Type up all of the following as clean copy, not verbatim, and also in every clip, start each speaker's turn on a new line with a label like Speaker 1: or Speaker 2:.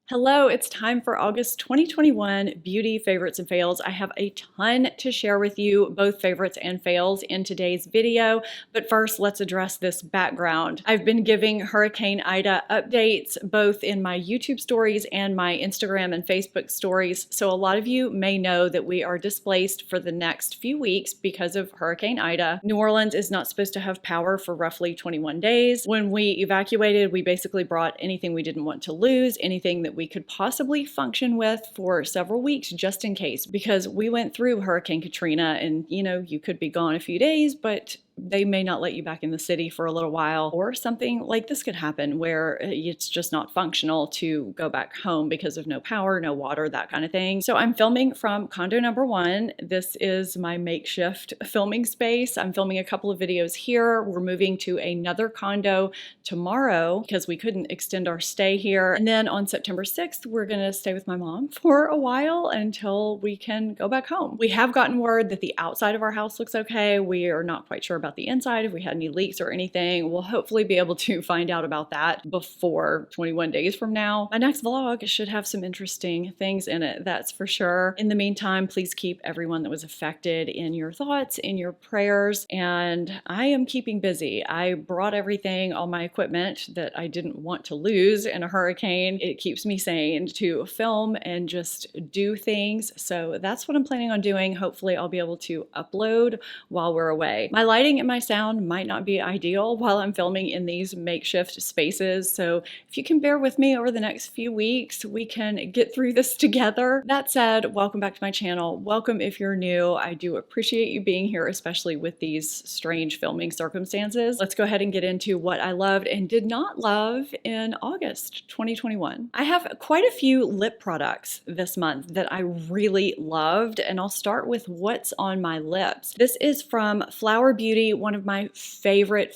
Speaker 1: Hello, it's time for August 2021 beauty favorites and fails. I have a ton to share with you, both favorites and fails in today's video. But first, let's address this background. I've been giving Hurricane Ida updates both in my YouTube stories and my Instagram and Facebook stories. So a lot of you may know that we are displaced for the next few weeks because of Hurricane Ida. New Orleans is not supposed to have power for roughly 21 days. When we evacuated, we basically brought anything we didn't want to lose, anything that we could possibly function with for several weeks just in case, because we went through Hurricane Katrina and you could be gone a few days, but they may not let you back in the city for a little while, or something like this could happen where it's just not functional to go back home because of no power, no water, that kind of thing. So I'm filming from condo number 1. This is my makeshift filming space. I'm filming a couple of videos here. We're moving to another condo tomorrow because we couldn't extend our stay here. And then on September 6th, we're gonna stay with my mom for a while until we can go back home. We have gotten word that the outside of our house looks okay. We are not quite sure about the inside, if we had any leaks or anything. We'll hopefully be able to find out about that before 21 days from now. My next vlog should have some interesting things in it, that's for sure. In the meantime, please keep everyone that was affected in your thoughts, in your prayers, and I am keeping busy. I brought everything, all my equipment that I didn't want to lose in a hurricane. It keeps me sane to film and just do things, so that's what I'm planning on doing. Hopefully I'll be able to upload while we're away. My lighting and my sound might not be ideal while I'm filming in these makeshift spaces, so if you can bear with me over the next few weeks, we can get through this together. That said, welcome back to my channel. Welcome if you're new. I do appreciate you being here, especially with these strange filming circumstances. Let's go ahead and get into what I loved and did not love in August 2021. I have quite a few lip products this month that I really loved, and I'll start with what's on my lips. This is from Flower Beauty, one of my favorite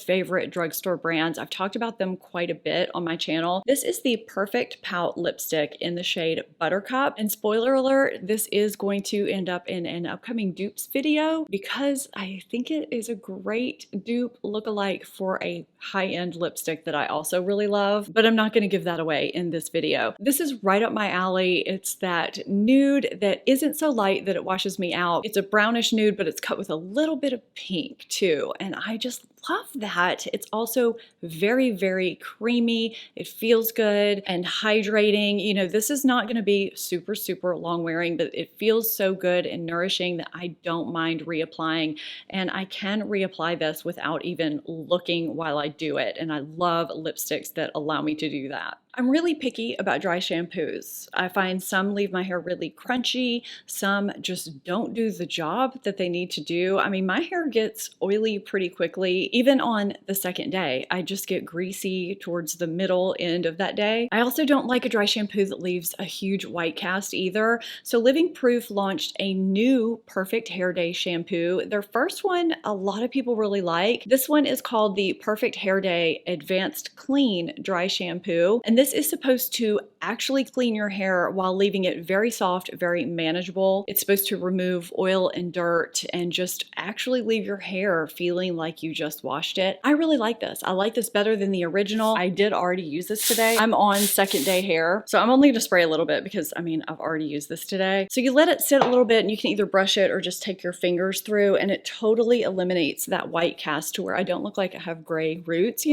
Speaker 1: drugstore brands. I've talked about them quite a bit on my channel. This is the Perfect Pout lipstick in the shade Buttercup. And spoiler alert, this is going to end up in an upcoming dupes video because I think it is a great dupe lookalike for a high-end lipstick that I also really love, but I'm not going to give that away in this video. This is right up my alley. It's that nude that isn't so light that it washes me out. It's a brownish nude, but it's cut with a little bit of pink too, and I just love that. It's also very creamy. It feels good and hydrating. This is not going to be super long wearing, but it feels so good and nourishing that I don't mind reapplying, and I can reapply this without even looking while I do it, and I love lipsticks that allow me to do that. I'm really picky about dry shampoos. I find some leave my hair really crunchy, some just don't do the job that they need to do. I mean, my hair gets oily pretty quickly. Even on the second day, I just get greasy towards the middle end of that day. I also don't like a dry shampoo that leaves a huge white cast either. So Living Proof launched a new Perfect Hair Day shampoo. Their first one, a lot of people really like. This one is called the Perfect Hair Day Advanced Clean Dry Shampoo. And this is supposed to actually clean your hair while leaving it very soft, very manageable. It's supposed to remove oil and dirt and just actually leave your hair feeling like you just washed it. I really like this. I like this better than the original. I did already use this today. I'm on second day hair, so I'm only gonna spray a little bit because I mean, I've already used this today. So you let it sit a little bit and you can either brush it or just take your fingers through, and it totally eliminates that white cast to where I don't look like I have gray roots,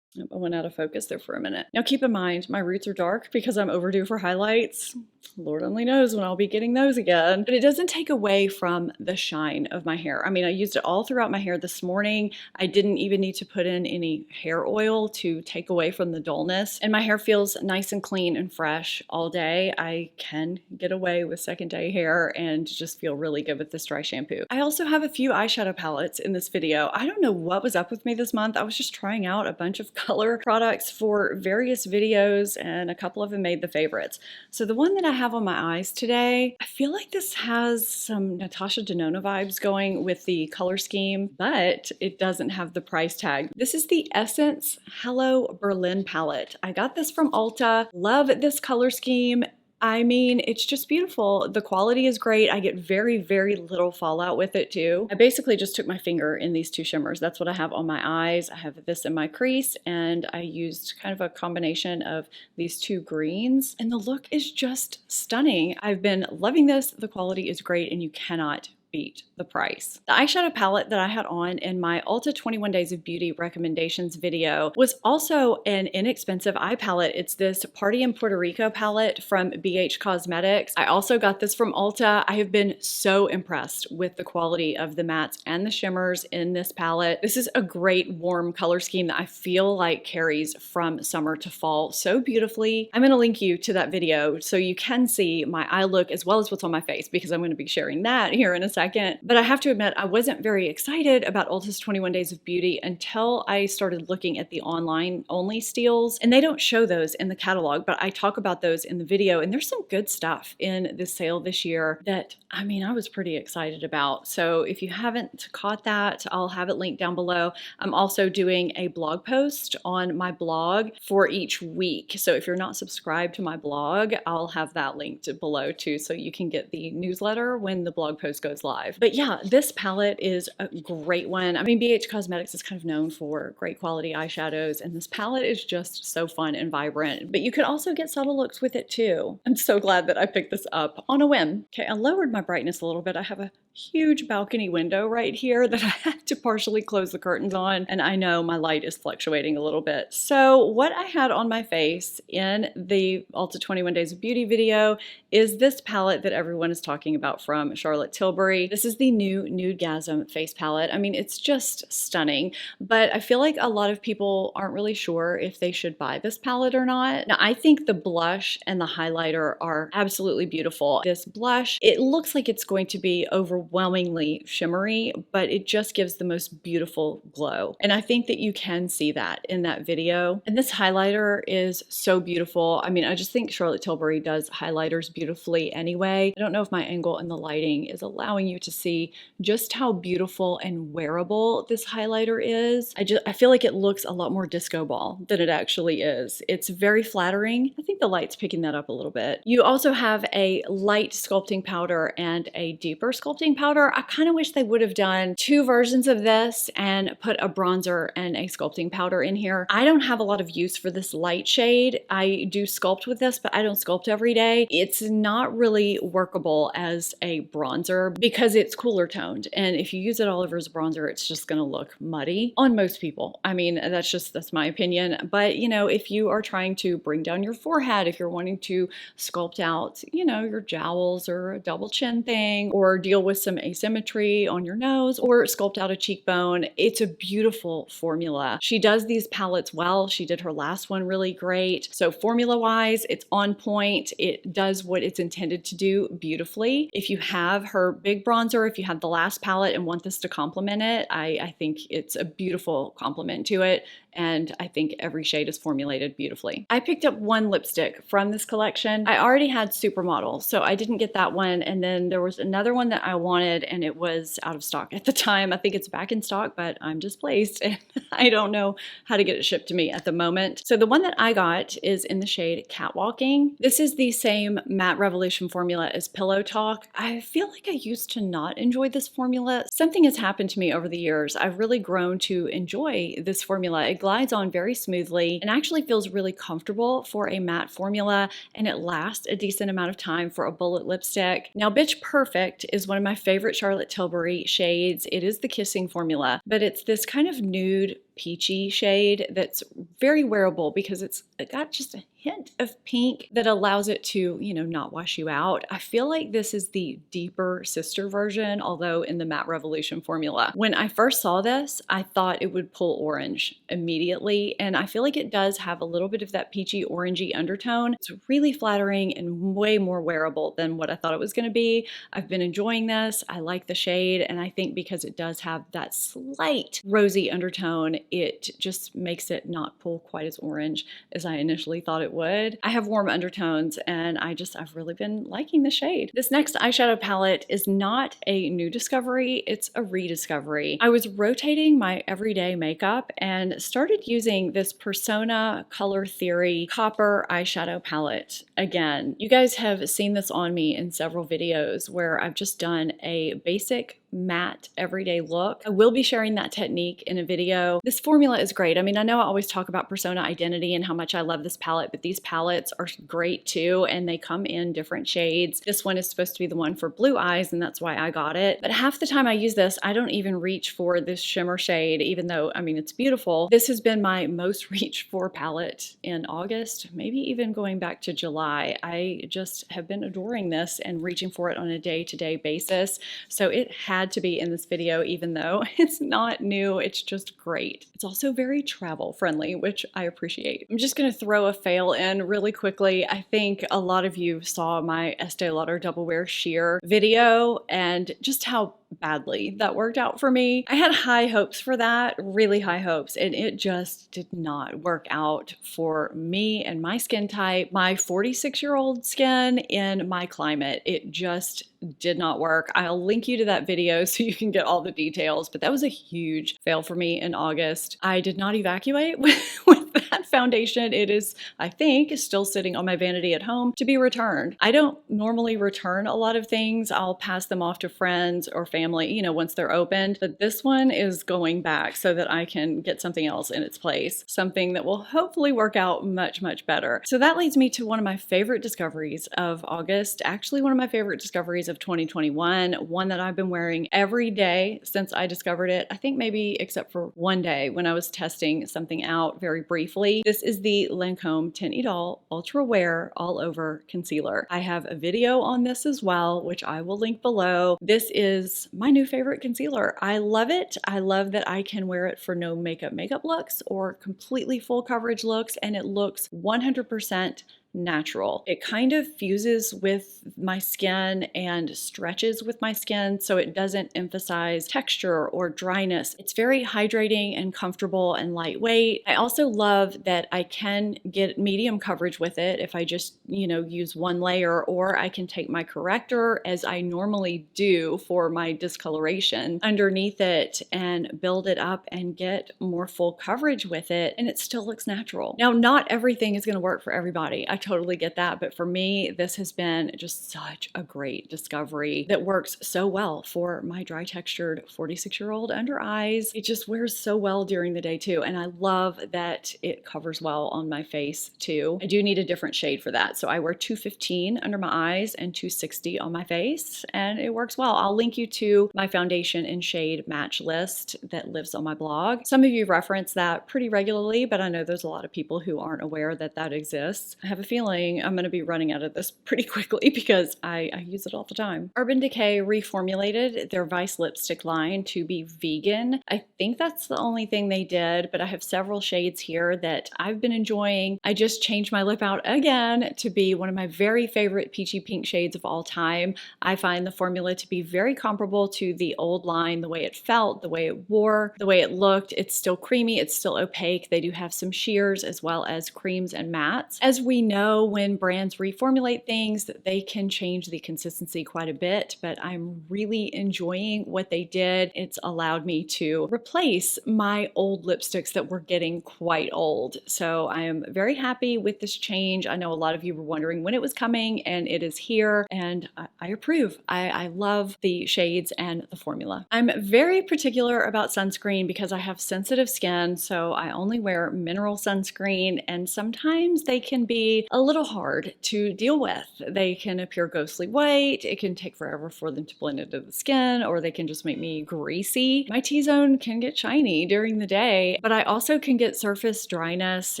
Speaker 1: I went out of focus there for a minute. Now keep in mind, my roots are dark because I'm overdue for highlights. Lord only knows when I'll be getting those again. But it doesn't take away from the shine of my hair. I mean, I used it all throughout my hair this morning. I didn't even need to put in any hair oil to take away from the dullness. And my hair feels nice and clean and fresh all day. I can get away with second day hair and just feel really good with this dry shampoo. I also have a few eyeshadow palettes in this video. I don't know what was up with me this month. I was just trying out a bunch of color products for various videos, and a couple of them made the favorites. So the one that I have on my eyes today, I feel like this has some Natasha Denona vibes going with the color scheme, but it doesn't have the price tag. This is the Essence Hello Berlin palette. I got this from Ulta. Love this color scheme. I mean, it's just beautiful. The quality is great. I get very, very little fallout with it too. I basically just took my finger in these two shimmers. That's what I have on my eyes. I have this in my crease, and I used kind of a combination of these two greens, and the look is just stunning. I've been loving this. The quality is great, and you cannot beat the price. The eyeshadow palette that I had on in my Ulta 21 Days of Beauty recommendations video was also an inexpensive eye palette. It's this Party in Puerto Rico palette from BH Cosmetics. I also got this from Ulta. I have been so impressed with the quality of the mattes and the shimmers in this palette. This is a great warm color scheme that I feel like carries from summer to fall so beautifully. I'm going to link you to that video so you can see my eye look as well as what's on my face, because I'm going to be sharing that here in a second. But I have to admit, I wasn't very excited about Ulta's 21 Days of Beauty until I started looking at the online only steals, and they don't show those in the catalog, but I talk about those in the video, and there's some good stuff in this sale this year that, I mean, I was pretty excited about. So if you haven't caught that, I'll have it linked down below. I'm also doing a blog post on my blog for each week. So if you're not subscribed to my blog, I'll have that linked below too, so you can get the newsletter when the blog post goes live. But yeah, this palette is a great one. I mean, BH Cosmetics is kind of known for great quality eyeshadows, and this palette is just so fun and vibrant. But you could also get subtle looks with it too. I'm so glad that I picked this up on a whim. Okay, I lowered my brightness a little bit. I have a huge balcony window right here that I had to partially close the curtains on, and I know my light is fluctuating a little bit. So what I had on my face in the Ulta 21 Days of Beauty video is this palette that everyone is talking about from Charlotte Tilbury. This is the new Nudegasm face palette. I mean, it's just stunning, but I feel like a lot of people aren't really sure if they should buy this palette or not. Now, I think the blush and the highlighter are absolutely beautiful. This blush, it looks like it's going to be overwhelmingly shimmery, but it just gives the most beautiful glow. And I think that you can see that in that video. And this highlighter is so beautiful. I mean, I just think Charlotte Tilbury does highlighters beautifully anyway. I don't know if my angle and the lighting is allowing you to see just how beautiful and wearable this highlighter is. I feel like it looks a lot more disco ball than it actually is. It's very flattering. I think the light's picking that up a little bit. You also have a light sculpting powder and a deeper sculpting powder. I kind of wish they would have done two versions of this and put a bronzer and a sculpting powder in here. I don't have a lot of use for this light shade. I do sculpt with this, but I don't sculpt every day. It's not really workable as a bronzer because it's cooler toned, and if you use it all over as a bronzer, it's just gonna look muddy on most people. I mean, that's my opinion. But you know, if you are trying to bring down your forehead, if you're wanting to sculpt out, you know, your jowls or a double chin thing, or deal with some asymmetry on your nose, or sculpt out a cheekbone, it's a beautiful formula. She does these palettes well. She did her last one really great. So formula wise, it's on point. It does what it's intended to do beautifully. If you have her big bronzer, if you have the last palette and want this to complement it, I think it's a beautiful complement to it. And I think every shade is formulated beautifully. I picked up one lipstick from this collection. I already had Supermodel, so I didn't get that one. And then there was another one that I wanted, and it was out of stock at the time. I think it's back in stock, but I'm displaced and I don't know how to get it shipped to me at the moment. So the one that I got is in the shade Catwalking. This is the same Matte Revolution formula as Pillow Talk. I feel like I used to not enjoy this formula. Something has happened to me over the years. I've really grown to enjoy this formula. It glides on very smoothly and actually feels really comfortable for a matte formula, and it lasts a decent amount of time for a bullet lipstick. Now, Bitch Perfect is one of my favorite Charlotte Tilbury shades. It is the kissing formula, but it's this kind of nude peachy shade that's very wearable because it's got just a hint of pink that allows it to, you know, not wash you out. I feel like this is the deeper sister version, although in the Matte Revolution formula. When I first saw this, I thought it would pull orange immediately, and I feel like it does have a little bit of that peachy orangey undertone. It's really flattering and way more wearable than what I thought it was going to be. I've been enjoying this. I like the shade, and I think because it does have that slight rosy undertone, it just makes it not pull quite as orange as I initially thought it it would. I have warm undertones and I've really been liking the shade. This next eyeshadow palette is not a new discovery, it's a rediscovery. I was rotating my everyday makeup and started using this Persona Color Theory Copper eyeshadow palette again. You guys have seen this on me in several videos where I've just done a basic matte everyday look. I will be sharing that technique in a video. This formula is great. I mean, I know I always talk about Persona Identity and how much I love this palette, but these palettes are great too, and they come in different shades. This one is supposed to be the one for blue eyes, and that's why I got it. But half the time I use this, I don't even reach for this shimmer shade, even though, I mean, it's beautiful. This has been my most reached for palette in August, maybe even going back to July. I just have been adoring this and reaching for it on a day-to-day basis. So it had to be in this video, even though it's not new, it's just great. It's also very travel friendly, which I appreciate. I'm just gonna throw a fail in really quickly. I think a lot of you saw my Estee Lauder Double Wear Sheer video and just how badly that worked out for me. I had high hopes for that, really high hopes, and it just did not work out for me and my skin type, my 46-year-old skin in my climate. It just did not work. I'll link you to that video so you can get all the details, but that was a huge fail for me in August. I did not evacuate with that foundation. It is, I think, still sitting on my vanity at home to be returned. I don't normally return a lot of things. I'll pass them off to friends or family, you know, once they're opened, but this one is going back so that I can get something else in its place, something that will hopefully work out much, much better. So that leads me to one of my favorite discoveries of August, actually one of my favorite discoveries of 2021, one that I've been wearing every day since I discovered it. I think maybe except for one day when I was testing something out very briefly. This is the Lancome Tint Idole Ultra Wear All Over Concealer. I have a video on this as well, which I will link below. This is my new favorite concealer. I love it. I love that I can wear it for no makeup looks or completely full coverage looks, and it looks 100% natural. It kind of fuses with my skin and stretches with my skin, so it doesn't emphasize texture or dryness. It's very hydrating and comfortable and lightweight. I also love that I can get medium coverage with it if I just, you know, use one layer, or I can take my corrector as I normally do for my discoloration underneath it and build it up and get more full coverage with it, and it still looks natural. Now, not everything is going to work for everybody. I totally get that, but for me, this has been just such a great discovery that works so well for my dry textured 46-year-old under eyes. It just wears so well during the day too, and I love that it covers well on my face too. I do need a different shade for that, so I wear 215 under my eyes and 260 on my face, and it works well. I'll link you to my foundation and shade match list that lives on my blog. Some of you reference that pretty regularly, but I know there's a lot of people who aren't aware that that exists. I have a feeling I'm going to be running out of this pretty quickly because I use it all the time. Urban Decay reformulated their Vice lipstick line to be vegan. I think that's the only thing they did, but I have several shades here that I've been enjoying. I just changed my lip out again to be one of my very favorite peachy pink shades of all time. I find the formula to be very comparable to the old line, the way it felt, the way it wore, the way it looked. It's still creamy, it's still opaque. They do have some sheers as well as creams and mattes. As we know, when brands reformulate things, they can change the consistency quite a bit, but I'm really enjoying what they did. It's allowed me to replace my old lipsticks that were getting quite old. So I am very happy with this change. I know a lot of you were wondering when it was coming, and it is here, and I approve. I love the shades and the formula. I'm very particular about sunscreen because I have sensitive skin, so I only wear mineral sunscreen, and sometimes they can be a little hard to deal with. They can appear ghostly white, it can take forever for them to blend into the skin, or they can just make me greasy. My T-zone can get shiny during the day, but I also can get surface dryness,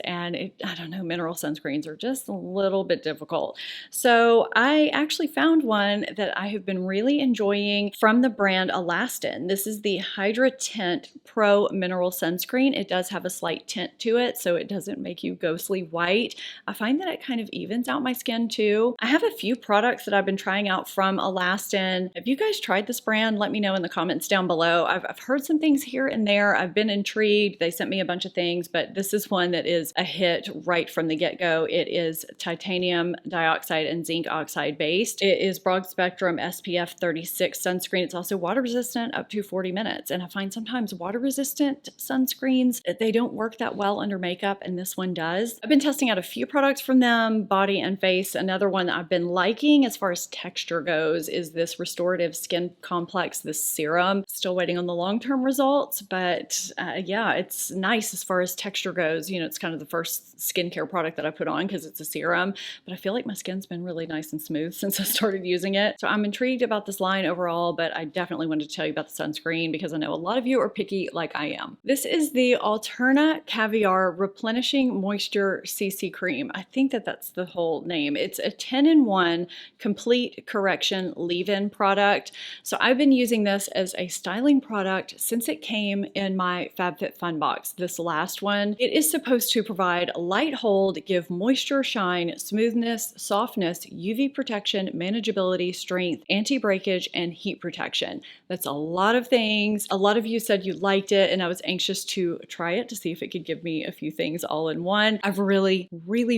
Speaker 1: and I don't know, mineral sunscreens are just a little bit difficult. So I actually found one that I have been really enjoying from the brand Alastin. This is the Hydra Tint Pro Mineral Sunscreen. It does have a slight tint to it, so it doesn't make you ghostly white. I find that it kind of evens out my skin too. I have a few products that I've been trying out from Alastin. Have you guys tried this brand? Let me know in the comments down below. I've heard some things here and there. I've been intrigued. They sent me a bunch of things, but this is one that is a hit right from the get-go. It is titanium dioxide and zinc oxide based. It is broad spectrum SPF 36 sunscreen. It's also water resistant up to 40 minutes. And I find sometimes water resistant sunscreens, they don't work that well under makeup, and this one does. I've been testing out a few products from them, body and face. Another one that I've been liking as far as texture goes is this Restorative Skin Complex, this serum. Still waiting on the long-term results, but yeah, it's nice as far as texture goes. You know, it's kind of the first skincare product that I put on because it's a serum, but I feel like my skin's been really nice and smooth since I started using it. So I'm intrigued about this line overall, but I definitely wanted to tell you about the sunscreen because I know a lot of you are picky like I am. This is the Alterna Caviar Replenishing Moisture CC Cream. I think that that's the whole name. It's a 10-in-1 complete correction leave-in product. So I've been using this as a styling product since it came in my FabFitFun box, this last one. It is supposed to provide light hold, give moisture, shine, smoothness, softness, UV protection, manageability, strength, anti-breakage, and heat protection. That's a lot of things. A lot of you said you liked it, and I was anxious to try it to see if it could give me a few things all in one. I've really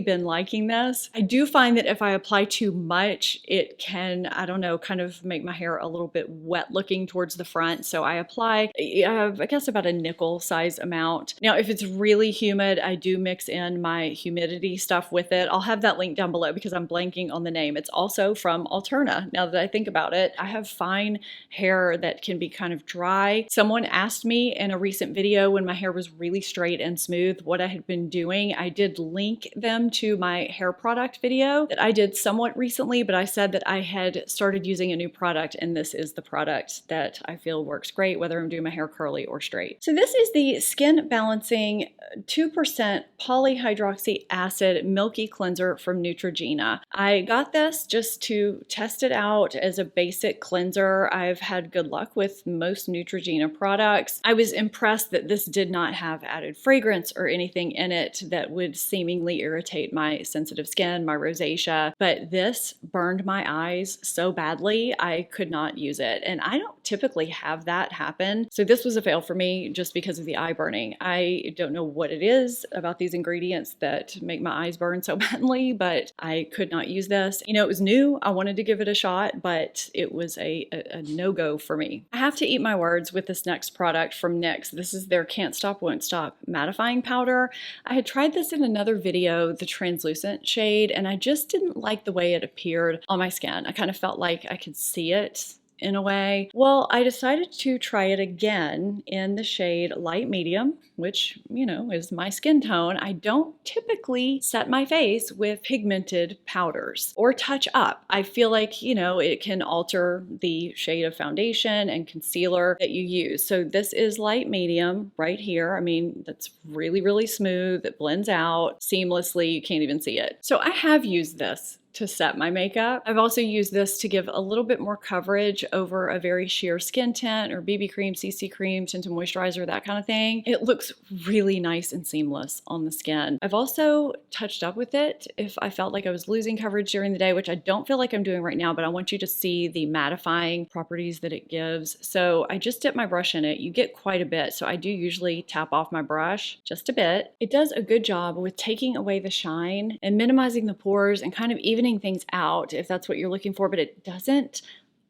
Speaker 1: been liking this. I do find that if I apply too much, it can, I don't know, kind of make my hair a little bit wet looking towards the front. So I apply, I guess, about a nickel size amount. Now, if it's really humid, I do mix in my humidity stuff with it. I'll have that link down below because I'm blanking on the name. It's also from Alterna, now that I think about it. I have fine hair that can be kind of dry. Someone asked me in a recent video when my hair was really straight and smooth what I had been doing. I did link them to my hair product video that I did somewhat recently, but I said that I had started using a new product, and this is the product that I feel works great whether I'm doing my hair curly or straight. So this is the Skin Balancing 2% polyhydroxy acid milky cleanser from Neutrogena. I got this just to test it out as a basic cleanser. I've had good luck with most Neutrogena products. I was impressed that this did not have added fragrance or anything in it that would seemingly irritate my sensitive skin, my rosacea, but this burned my eyes so badly I could not use it. And I don't typically have that happen. So this was a fail for me just because of the eye burning. I don't know what it is about these ingredients that make my eyes burn so badly, but I could not use this. You know, it was new. I wanted to give it a shot, but it was a no-go for me. I have to eat my words with this next product from NYX. This is their Can't Stop, Won't Stop mattifying powder. I had tried this in another video, the translucent shade, and I just didn't like the way it appeared on my skin. I kind of felt like I could see it in a way. Well, I decided to try it again in the shade light medium, which, you know, is my skin tone. I don't typically set my face with pigmented powders or touch up. I feel like, you know, it can alter the shade of foundation and concealer that you use. So this is light medium right here. I mean, that's really smooth. It blends out seamlessly. You can't even see it. So I have used this to set my makeup. I've also used this to give a little bit more coverage over a very sheer skin tint or BB cream, CC cream, tinted moisturizer, that kind of thing. It looks really nice and seamless on the skin. I've also touched up with it if I felt like I was losing coverage during the day, which I don't feel like I'm doing right now, but I want you to see the mattifying properties that it gives. So I just dip my brush in it. You get quite a bit, so I do usually tap off my brush just a bit. It does a good job with taking away the shine and minimizing the pores and kind of evening things out if that's what you're looking for, but it doesn't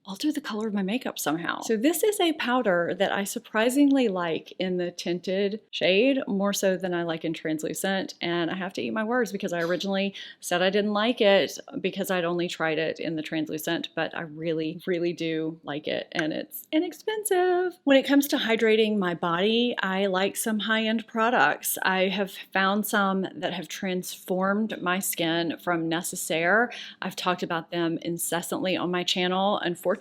Speaker 1: alter the color of my makeup somehow. So this is a powder that I surprisingly like in the tinted shade, more so than I like in translucent, and I have to eat my words because I originally said I didn't like it because I'd only tried it in the translucent, but I really do like it, and it's inexpensive. When it comes to hydrating my body, I like some high-end products. I have found some that have transformed my skin from Necessaire. I've talked about them incessantly on my channel. Unfortunately,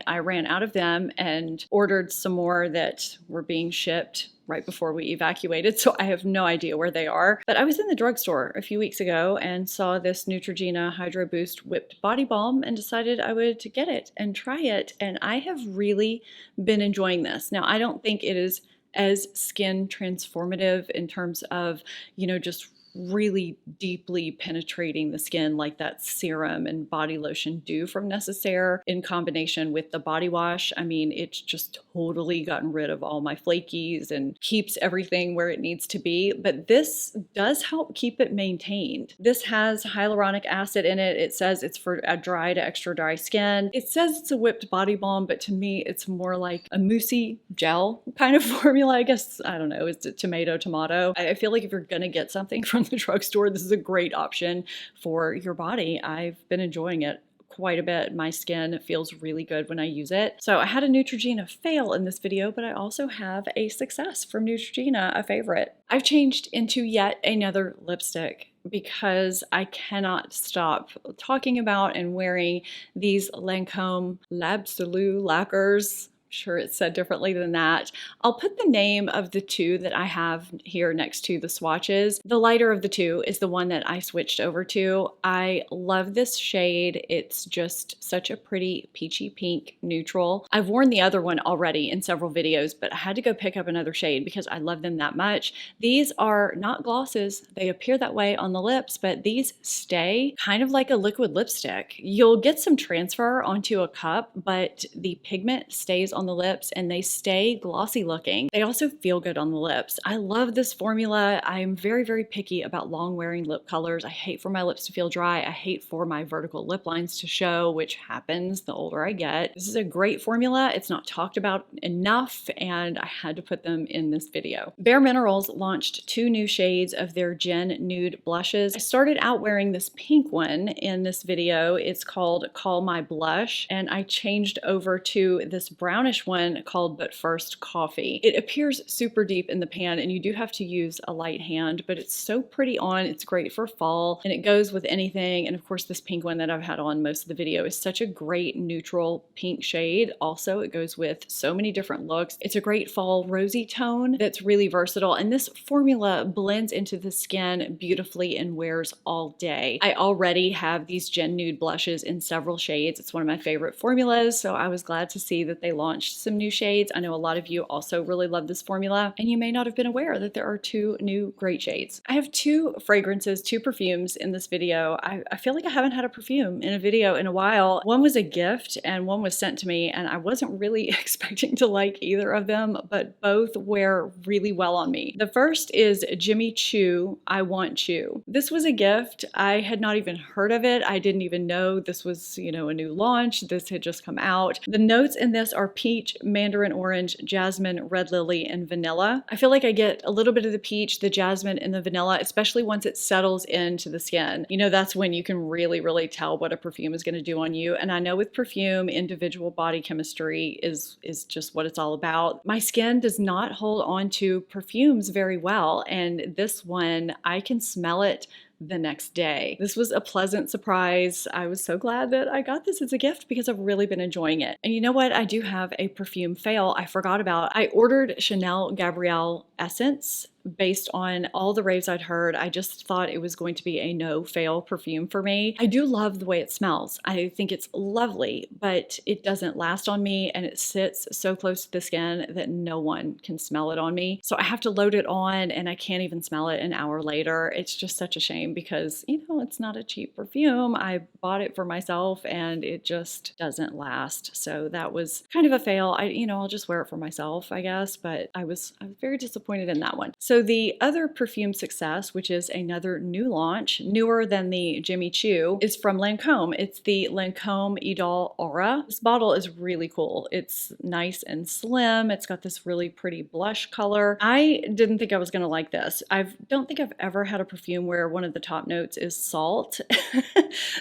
Speaker 1: I ran out of them and ordered some more that were being shipped right before we evacuated, so I have no idea where they are. But I was in the drugstore a few weeks ago and saw this Neutrogena Hydro Boost Whipped Body Balm and decided I would get it and try it, and I have really been enjoying this. Now, I don't think it is as skin transformative in terms of, you know, just really deeply penetrating the skin like that serum and body lotion do from Necessaire in combination with the body wash. I mean, it's just totally gotten rid of all my flakies and keeps everything where it needs to be. But this does help keep it maintained. This has hyaluronic acid in it. It says it's for a dry to extra dry skin. It says it's a whipped body balm, but to me, it's more like a moussey gel kind of formula. I guess, I don't know, it's tomato. I feel like if you're gonna get something from the drugstore, this is a great option for your body. I've been enjoying it quite a bit. My skin feels really good when I use it. So I had a Neutrogena fail in this video, but I also have a success from Neutrogena, a favorite. I've changed into yet another lipstick because I cannot stop talking about and wearing these Lancome L'Absolu lacquers. Sure, it's said differently than that. I'll put the name of the two that I have here next to the swatches. The lighter of the two is the one that I switched over to. I love this shade. It's just such a pretty peachy pink neutral. I've worn the other one already in several videos, but I had to go pick up another shade because I love them that much. These are not glosses. They appear that way on the lips, but these stay kind of like a liquid lipstick. You'll get some transfer onto a cup, but the pigment stays on the lips and they stay glossy looking. They also feel good on the lips. I love this formula. I'm very, very picky about long wearing lip colors. I hate for my lips to feel dry. I hate for my vertical lip lines to show, which happens the older I get. This is a great formula. It's not talked about enough and I had to put them in this video. Bare Minerals launched 2 new shades of their Gen Nude blushes. I started out wearing this pink one in this video. It's called Call My Blush, and I changed over to this brownish one called But First Coffee. It appears super deep in the pan and you do have to use a light hand, but it's so pretty on. It's great for fall and it goes with anything. And of course, this pink one that I've had on most of the video is such a great neutral pink shade. Also, it goes with so many different looks. It's a great fall rosy tone that's really versatile. And this formula blends into the skin beautifully and wears all day. I already have these Gen Nude blushes in several shades. It's one of my favorite formulas. So I was glad to see that they launched some new shades. I know a lot of you also really love this formula and you may not have been aware that there are 2 new great shades. I have 2 fragrances, 2 perfumes in this video. I feel like I haven't had a perfume in a video in a while. One was a gift and one was sent to me and I wasn't really expecting to like either of them, but both wear really well on me. The first is Jimmy Choo, I Want You. This was a gift. I had not even heard of it. I didn't even know this was, a new launch. This had just come out. The notes in this are peach, mandarin orange, jasmine, red lily, and vanilla. I feel like I get a little bit of the peach, the jasmine, and the vanilla, especially once it settles into the skin. That's when you can really, really tell what a perfume is going to do on you. And I know with perfume, individual body chemistry is just what it's all about. My skin does not hold on to perfumes very well. And this one, I can smell it the next day. This was a pleasant surprise. I was so glad that I got this as a gift because I've really been enjoying it. And you know what? I do have a perfume fail I forgot about. I ordered Chanel Gabrielle Essence based on all the raves I'd heard. I just thought it was going to be a no-fail perfume for me. I do love the way it smells. I think it's lovely, but it doesn't last on me and it sits so close to the skin that no one can smell it on me. So I have to load it on and I can't even smell it an hour later. It's just such a shame because, it's not a cheap perfume. I bought it for myself and it just doesn't last. So that was kind of a fail. I'll just wear it for myself, I guess, but I was very disappointed in that one. So the other perfume success, which is another new launch, newer than the Jimmy Choo, is from Lancome. It's the Lancome Idole Aura. This bottle is really cool. It's nice and slim. It's got this really pretty blush color. I didn't think I was going to like this. I don't think I've ever had a perfume where one of the top notes is salt.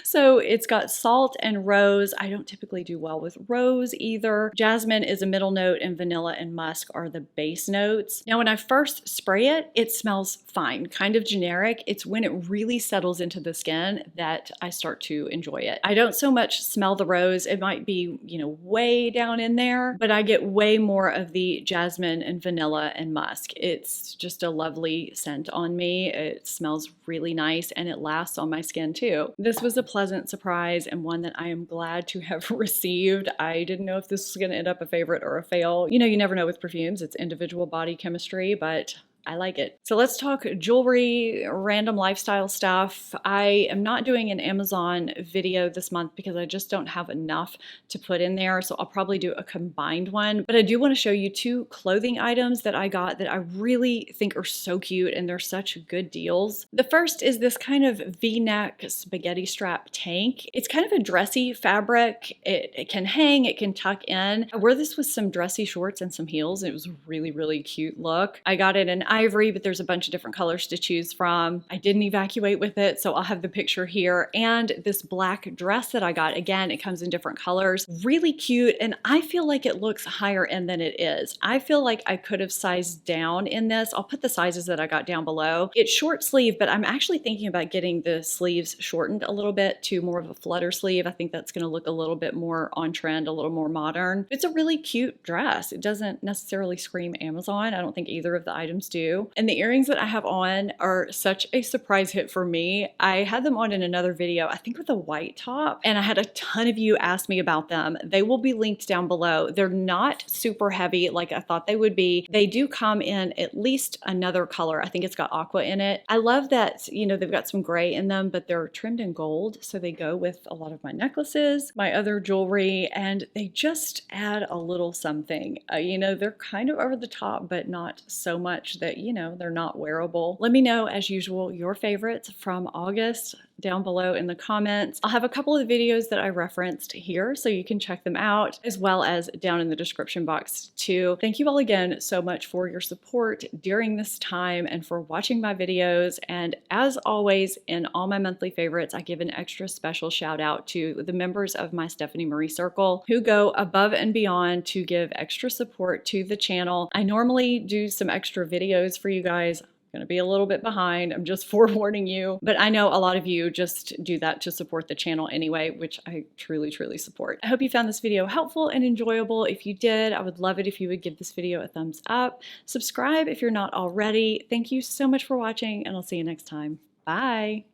Speaker 1: So it's got salt and rose. I don't typically do well with rose either. Jasmine is a middle note and vanilla and musk are the base notes. Now, when I first spray it smells fine, kind of generic. It's when it really settles into the skin that I start to enjoy it. I don't so much smell the rose. It might be, way down in there, but I get way more of the jasmine and vanilla and musk. It's just a lovely scent on me. It smells really nice and it lasts on my skin too. This was a pleasant surprise and one that I am glad to have received. I didn't know if this was going to end up a favorite or a fail. You never know with perfumes. It's individual body chemistry, but I like it. So let's talk jewelry, random lifestyle stuff. I am not doing an Amazon video this month because I just don't have enough to put in there. So I'll probably do a combined one. But I do want to show you 2 clothing items that I got that I really think are so cute and they're such good deals. The first is this kind of V-neck spaghetti strap tank. It's kind of a dressy fabric. It can hang, it can tuck in. I wore this with some dressy shorts and some heels. And it was a really, really cute look. I got it in ivory, but there's a bunch of different colors to choose from. I didn't evacuate with it, so I'll have the picture here. And this black dress that I got, again, it comes in different colors. Really cute, and I feel like it looks higher end than it is. I feel like I could have sized down in this. I'll put the sizes that I got down below. It's short sleeve, but I'm actually thinking about getting the sleeves shortened a little bit to more of a flutter sleeve. I think that's gonna look a little bit more on trend, a little more modern. It's a really cute dress. It doesn't necessarily scream Amazon. I don't think either of the items do. And the earrings that I have on are such a surprise hit for me. I had them on in another video, I think with a white top, and I had a ton of you ask me about them. They will be linked down below. They're not super heavy like I thought they would be. They do come in at least another color. I think it's got aqua in it. I love that, you know, they've got some gray in them, but they're trimmed in gold, so they go with a lot of my necklaces, my other jewelry, and they just add a little something. You know, they're kind of over the top, but not so much that, you know, they're not wearable. Let me know, as usual, your favorites from August down below in the comments. I'll have a couple of videos that I referenced here so you can check them out, as well as down in the description box too. Thank you all again so much for your support during this time and for watching my videos. And as always, in all my monthly favorites, I give an extra special shout out to the members of my Stephanie Marie Circle who go above and beyond to give extra support to the channel. I normally do some extra videos for you guys. Gonna be a little bit behind. I'm just forewarning you, but I know a lot of you just do that to support the channel anyway, which I truly, truly support. I hope you found this video helpful and enjoyable. If you did, I would love it if you would give this video a thumbs up. Subscribe if you're not already. Thank you so much for watching, and I'll see you next time. Bye.